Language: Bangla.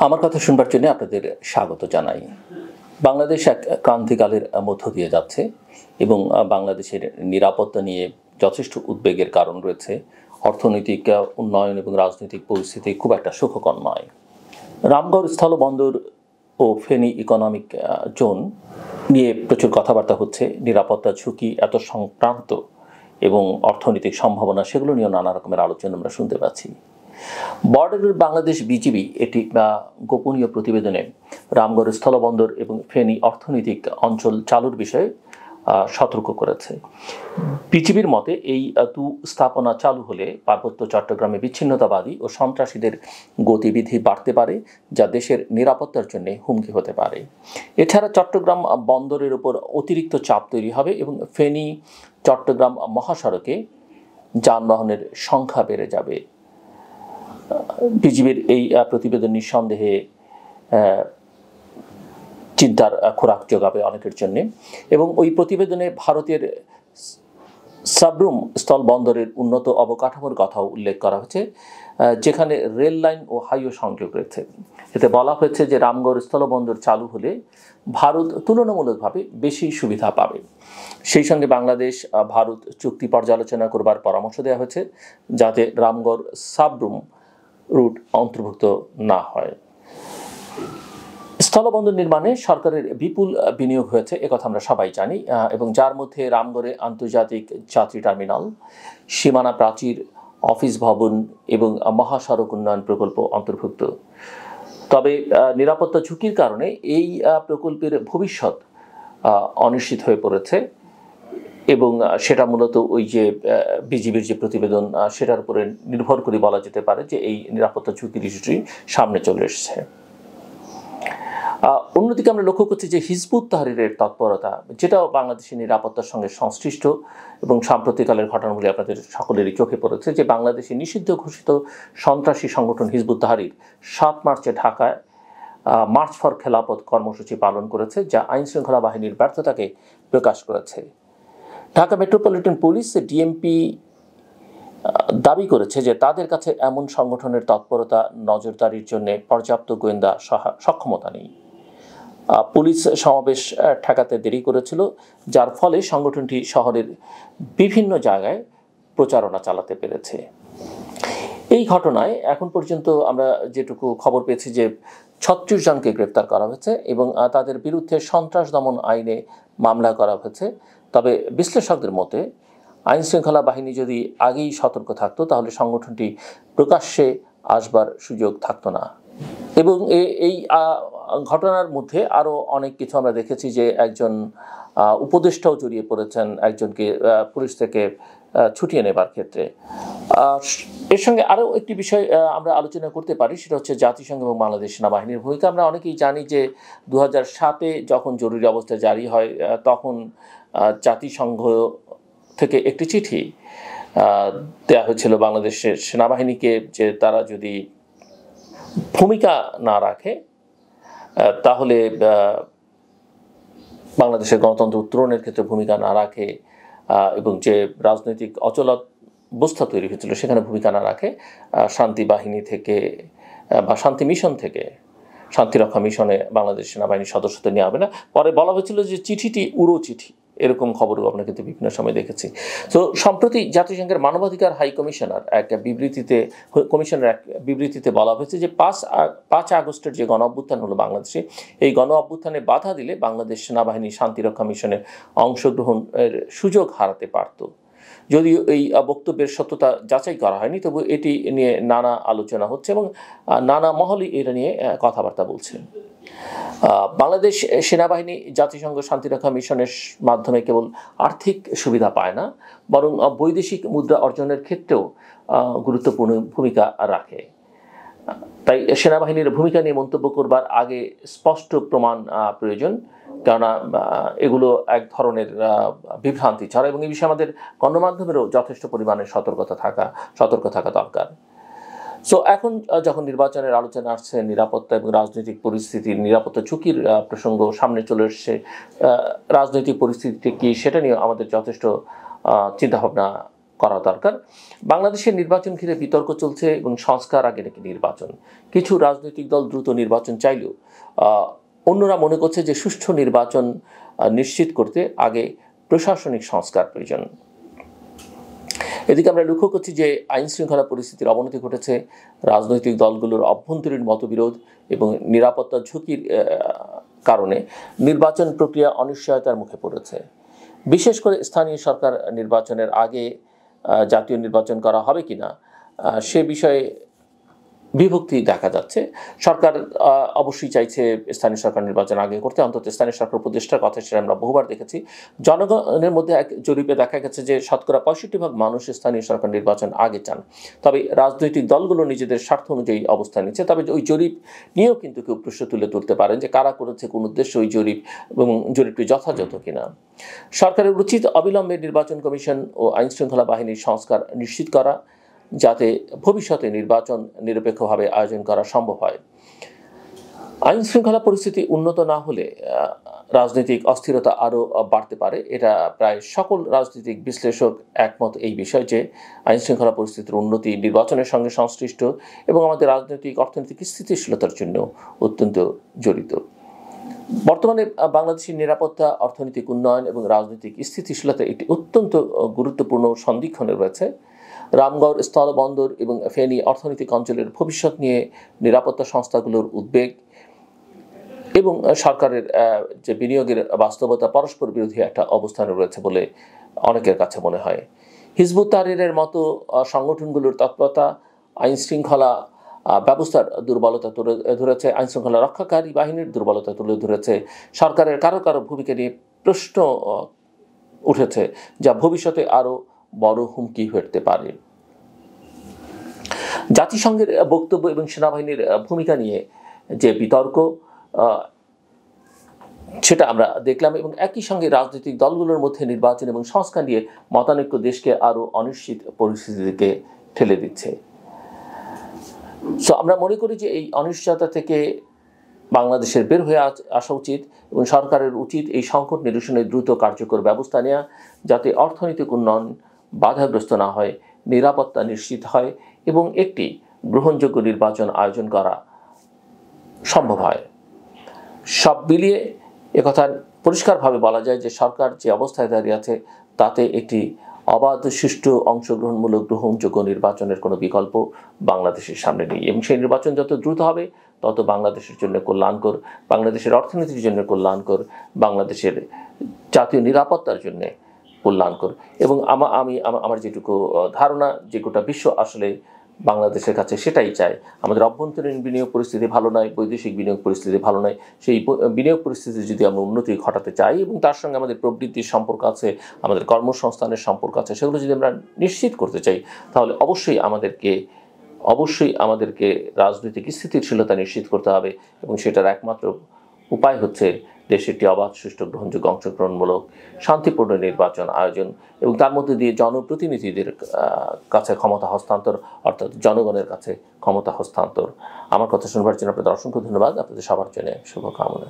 আমার কথা শুনবার জন্য আপনাদের স্বাগত জানাই। বাংলাদেশ এক ক্রান্তিকালের মধ্য দিয়ে যাচ্ছে এবং বাংলাদেশের নিরাপত্তা নিয়ে যথেষ্ট উদ্বেগের কারণ রয়েছে। অর্থনৈতিক উন্নয়ন এবং রাজনৈতিক পরিস্থিতি খুব একটা সুখকর নয়। রামগড় স্থলবন্দর ও ফেনী ইকোনমিক জোন নিয়ে প্রচুর কথাবার্তা হচ্ছে। নিরাপত্তা ঝুঁকি এত সংক্রান্ত এবং অর্থনৈতিক সম্ভাবনা, সেগুলো নিয়েও নানা রকমের আলোচনা আমরা শুনতে পাচ্ছি। বর্ডারের বাংলাদেশ বিজিবি এটি গোপনীয় প্রতিবেদনে রামগড় স্থলবন্দর এবং ফেনী অর্থনৈতিক অঞ্চল চালুর বিষয়ে সতর্ক করেছে। বিজিবির মতে এই দু স্থাপনা চালু হলে পার্বত্য চট্টগ্রামে বিচ্ছিন্নতাবাদী ও সন্ত্রাসীদের গতিবিধি বাড়তে পারে, যা দেশের নিরাপত্তার জন্য হুমকি হতে পারে। এছাড়া চট্টগ্রাম বন্দরের উপর অতিরিক্ত চাপ তৈরি হবে এবং ফেনী চট্টগ্রাম মহাসড়কে যানবাহনের সংখ্যা বেড়ে যাবে। বিজিবির এই প্রতিবেদন নিঃসন্দেহে চিন্তার খোরাক যোগাবে অনেকের জন্য। এবং ওই প্রতিবেদনে ভারতের সাবরুম স্থলবন্দরের উন্নত অবকাঠামোর কথাও উল্লেখ করা হয়েছে, যেখানে রেল লাইন ও হাইওয়ে সংযোগ রয়েছে। এতে বলা হয়েছে যে রামগড় স্থলবন্দর চালু হলে ভারত তুলনামূলকভাবে বেশি সুবিধা পাবে। সেই সঙ্গে বাংলাদেশ ভারত চুক্তি পর্যালোচনা করবার পরামর্শ দেওয়া হয়েছে, যাতে রামগড় সাবরুম রুট অন্তর্ভুক্ত না হয়। স্থলবন্দর নির্মাণে সরকারের বিপুল বিনিয়োগ হয়েছে, একথা আমরা সবাই জানি, এবং যার মধ্যে রামগড়ে আন্তর্জাতিক যাত্রী টার্মিনাল, সীমানা প্রাচীর, অফিস ভবন এবং মহাসড়ক উন্নয়ন প্রকল্প অন্তর্ভুক্ত। তবে নিরাপত্তা ঝুঁকির কারণে এই প্রকল্পের ভবিষ্যৎ অনিশ্চিত হয়ে পড়েছে এবং সেটা মূলত ওই যে বিজিবির যে প্রতিবেদন সেটার উপরে নির্ভর করে বলা যেতে পারে যে এই নিরাপত্তা ঝুঁকির ইস্যুটি সামনে চলে এসেছে। অন্যদিকে আমরা লক্ষ্য করছি যে হিজবুত তাহরিরের তৎপরতা, যেটাও বাংলাদেশের নিরাপত্তার সঙ্গে সংশ্লিষ্ট এবং সাম্প্রতিককালের ঘটনাগুলি আপনাদের সকলেরই চোখে পড়েছে যে বাংলাদেশে নিষিদ্ধ ঘোষিত সন্ত্রাসী সংগঠন হিজবুত তাহরির 7 মার্চে ঢাকায় মার্চ ফর খেলাফত কর্মসূচি পালন করেছে, যা আইনশৃঙ্খলা বাহিনীর ব্যর্থতাকে প্রকাশ করেছে। ঢাকা মেট্রোপলিটন পুলিশ ডিএমপি দাবি করেছে যে তাদের কাছে এমন সংগঠনের তৎপরতা নজরদারির জন্য পর্যাপ্ত গোয়েন্দা সক্ষমতা নেই। পুলিশ সমাবেশ ঠেকাতে দেরি করেছিল, যার ফলে সংগঠনটি শহরের বিভিন্ন জায়গায় প্রচারণা চালাতে পেরেছে। এই ঘটনায় এখন পর্যন্ত আমরা যেটুকু খবর পেয়েছি যে 36 জনকে গ্রেপ্তার করা হয়েছে এবং তাদের বিরুদ্ধে সন্ত্রাস দমন আইনে মামলা করা হয়েছে। তবে বিশ্লেষকদের মতে আইনশৃঙ্খলা বাহিনী যদি আগেই সতর্ক থাকতো তাহলে সংগঠনটি প্রকাশ্যে আসবার সুযোগ থাকতো না। এবং এই ঘটনার মধ্যে আরও অনেক কিছু আমরা দেখেছি যে একজন উপদেষ্টাও জড়িয়ে পড়েছেন একজনকে পুলিশ থেকে ছুটিয়ে নেবার ক্ষেত্রে। এর সঙ্গে আরও একটি বিষয় আমরা আলোচনা করতে পারি, সেটা হচ্ছে জাতিসংঘ এবং বাংলাদেশ সেনাবাহিনীর ভূমিকা। আমরা অনেকেই জানি যে 2007-এ যখন জরুরি অবস্থা জারি হয় তখন জাতিসংঘ থেকে একটি চিঠি দেওয়া হয়েছিল বাংলাদেশের সেনাবাহিনীকে যে তারা যদি ভূমিকা না রাখে তাহলে বাংলাদেশের গণতন্ত্র উত্তরণের ক্ষেত্রে ভূমিকা না রাখে এবং যে রাজনৈতিক অচলাবস্থা তৈরি হয়েছিল সেখানে ভূমিকা না রাখে শান্তি বাহিনী থেকে বা শান্তি মিশন থেকে শান্তিরক্ষা মিশনে বাংলাদেশ সেনাবাহিনীর সদস্যদের নেওয়া হবে না। পরে বলা হয়েছিল যে চিঠিটি উড়ো চিঠি, এরকম খবরও আমরা কিন্তু বিভিন্ন সময় দেখেছি। তো সম্প্রতি জাতিসংঘের মানবাধিকার হাই কমিশনার এক বিবৃতিতে বলা হয়েছে যে 5 আগস্টের যে গণ অভ্যুত্থান হলো বাংলাদেশে, এই গণ অভ্যুত্থানে বাধা দিলে বাংলাদেশ সেনাবাহিনী শান্তিরক্ষা মিশনে অংশগ্রহণের সুযোগ হারাতে পারত। যদিও এই বক্তব্যের সত্যতা যাচাই করা হয়নি, তবু এটি নিয়ে নানা আলোচনা হচ্ছে এবং নানা মহলই এটা নিয়ে কথাবার্তা বলছে। বাংলাদেশ সেনাবাহিনী জাতিসংঘ শান্তিরক্ষা মিশনের মাধ্যমে কেবল আর্থিক সুবিধা পায় না, বরং বৈদেশিক মুদ্রা অর্জনের ক্ষেত্রেও গুরুত্বপূর্ণ ভূমিকা রাখে। তাই সেনাবাহিনীর ভূমিকা নিয়ে মন্তব্য করবার আগে স্পষ্ট প্রমাণ প্রয়োজন, কেননা এগুলো এক ধরনের বিভ্রান্তি ছাড়া এবং এই বিষয়ে আমাদের গণমাধ্যমেরও যথেষ্ট পরিমাণে সতর্ক থাকা দরকার। সো এখন যখন নির্বাচনের আলোচনা আসছে, নিরাপত্তা এবং রাজনৈতিক পরিস্থিতির নিরাপত্তা ঝুঁকির প্রসঙ্গ সামনে চলে এসছে, রাজনৈতিক পরিস্থিতি কি সেটা নিয়ে আমাদের যথেষ্ট চিন্তাভাবনা করা দরকার। বাংলাদেশের নির্বাচন ঘিরে বিতর্ক চলছে এবং সংস্কার আগে নাকি নির্বাচন। কিছু রাজনৈতিক দল দ্রুত নির্বাচন চাইলেও অন্যরা মনে করছে যে সুষ্ঠু নির্বাচন নিশ্চিত করতে আগে প্রশাসনিক সংস্কার প্রয়োজন। এদিকে আমরা লক্ষ্য করছি যে আইন শৃঙ্খলা পরিস্থিতির অবনতি ঘটেছে। রাজনৈতিক দলগুলোর অভ্যন্তরীণ মতবিরোধ এবং নিরাপত্তা ঝুঁকির কারণে নির্বাচন প্রক্রিয়া অনিশ্চয়তার মুখে পড়েছে। বিশেষ করে স্থানীয় সরকার নির্বাচনের আগে জাতীয় নির্বাচন করা হবে কিনা সে বিষয়ে বিভক্তি দেখা যাচ্ছে। সরকার অবশ্যই চাইছে স্থানীয় সরকার নির্বাচন আগে করতে, অন্তত স্থানীয় সরকার উপদেষ্টার কথা সেটা আমরা বহুবার দেখেছি। জনগণের মধ্যে এক জরিপে দেখা গেছে যে শতকরা 65% মানুষ স্থানীয় সরকার নির্বাচন আগে চান। তবে রাজনৈতিক দলগুলো নিজেদের স্বার্থ অনুযায়ী অবস্থান নিচ্ছে। তবে ওই জরিপ নিয়েও কিন্তু কেউ প্রশ্ন তুলে তুলতে পারেন যে কারা করেছে, কোন উদ্দেশ্যে ওই জরিপ এবং জরিপটি যথাযথ কিনা। সরকারের উচিত অবিলম্বে নির্বাচন কমিশন ও আইন শৃঙ্খলা বাহিনীর সংস্কার নিশ্চিত করা, যাতে ভবিষ্যতে নির্বাচন নিরপেক্ষভাবে আয়োজন করা সম্ভব হয়। আইন শৃঙ্খলা পরিস্থিতি উন্নত না হলে রাজনৈতিক অস্থিরতা আরও বাড়তে পারে। এটা প্রায় সকল রাজনৈতিক বিশ্লেষক একমত এই বিষয়ে যে আইন শৃঙ্খলা পরিস্থিতির উন্নতি নির্বাচনের সঙ্গে সংশ্লিষ্ট এবং আমাদের রাজনৈতিক অর্থনৈতিক স্থিতিশীলতার জন্য অত্যন্ত জড়িত। বর্তমানে বাংলাদেশের নিরাপত্তা, অর্থনৈতিক উন্নয়ন এবং রাজনৈতিক স্থিতিশীলতা একটি অত্যন্ত গুরুত্বপূর্ণ সন্ধিক্ষণে রয়েছে। রামগড় স্থলবন্দর এবং ফেনী অর্থনৈতিক অঞ্চলের ভবিষ্যৎ নিয়ে নিরাপত্তা সংস্থাগুলোর উদ্বেগ এবং সরকারের যে বিনিয়োগের বাস্তবতা পরস্পর বিরোধী একটা অবস্থানে রয়েছে বলে অনেকের কাছে মনে হয়। হিজবুত তাহরিরের মতো সংগঠনগুলোর তৎপরতা আইন শৃঙ্খলা ব্যবস্থার দুর্বলতা তুলে ধরেছে, আইন শৃঙ্খলা রক্ষাকারী বাহিনীর দুর্বলতা তুলে ধরেছে। সরকারের কারো কারো ভূমিকা নিয়ে প্রশ্ন উঠেছে, যা ভবিষ্যতে আরও বড় হুমকি হতে পারে। জাতিসংঘের বক্তব্য এবং সেনাবাহিনীর ভূমিকা নিয়ে যে বিতর্ক সেটা আমরা দেখলাম এবং একই সঙ্গে রাজনৈতিক দলগুলোর মধ্যে নির্বাচন এবং সংস্কার নিয়ে মতানৈক্য দেশকে আরও অনিশ্চিত পরিস্থিতিকে ঠেলে দিচ্ছে। সো আমরা মনে করি যে এই অনিশ্চয়তা থেকে বাংলাদেশের বের হয়ে আসা উচিত এবং সরকারের উচিত এই সংকট নিরসনে দ্রুত কার্যকর ব্যবস্থা নেওয়া, যাতে অর্থনৈতিক উন্নয়ন বাধাগ্রস্ত না হয়, নিরাপত্তা নিশ্চিত হয় এবং একটি গ্রহণযোগ্য নির্বাচন আয়োজন করা সম্ভব হয়। সব মিলিয়ে একথা পরিষ্কারভাবে বলা যায় যে সরকার যে অবস্থায় দাঁড়িয়ে আছে তাতে একটি অবাধ, সুষ্ঠু, অংশগ্রহণমূলক, গ্রহণযোগ্য নির্বাচনের কোনো বিকল্প বাংলাদেশের সামনে নেই এবং সেই নির্বাচন যত দ্রুত হবে তত বাংলাদেশের জন্য কল্যাণকর, বাংলাদেশের অর্থনীতির জন্য কল্যাণকর, বাংলাদেশের জাতীয় নিরাপত্তার জন্য কল্যাণকর। এবং আমার যেটুকু ধারণা যে গোটা বিশ্ব আসলে বাংলাদেশের কাছে সেটাই চায়। আমাদের অভ্যন্তরীণ বিনিয়োগ পরিস্থিতি ভালো নয়, বৈদেশিক বিনিয়োগ পরিস্থিতি ভালো নয়। সেই বিনিয়োগ পরিস্থিতি যদি আমরা উন্নতি ঘটাতে চাই এবং তার সঙ্গে আমাদের প্রবৃদ্ধির সম্পর্ক আছে, আমাদের কর্মসংস্থানের সম্পর্ক আছে, সেগুলো যদি আমরা নিশ্চিত করতে চাই তাহলে অবশ্যই আমাদেরকে রাজনৈতিক স্থিতিশীলতা নিশ্চিত করতে হবে এবং সেটার একমাত্র উপায় হচ্ছে দেশে একটি অবাধ, সুষ্ঠু, গ্রহণযোগ্য, অংশগ্রহণমূলক, শান্তিপূর্ণ নির্বাচন আয়োজন এবং তার মধ্যে দিয়ে জনপ্রতিনিধিদের কাছে ক্ষমতা হস্তান্তর, অর্থাৎ জনগণের কাছে ক্ষমতা হস্তান্তর। আমার কথা শুনবার জন্য আপনাদের অসংখ্য ধন্যবাদ। আপনাদের সবার জন্য শুভকামনা।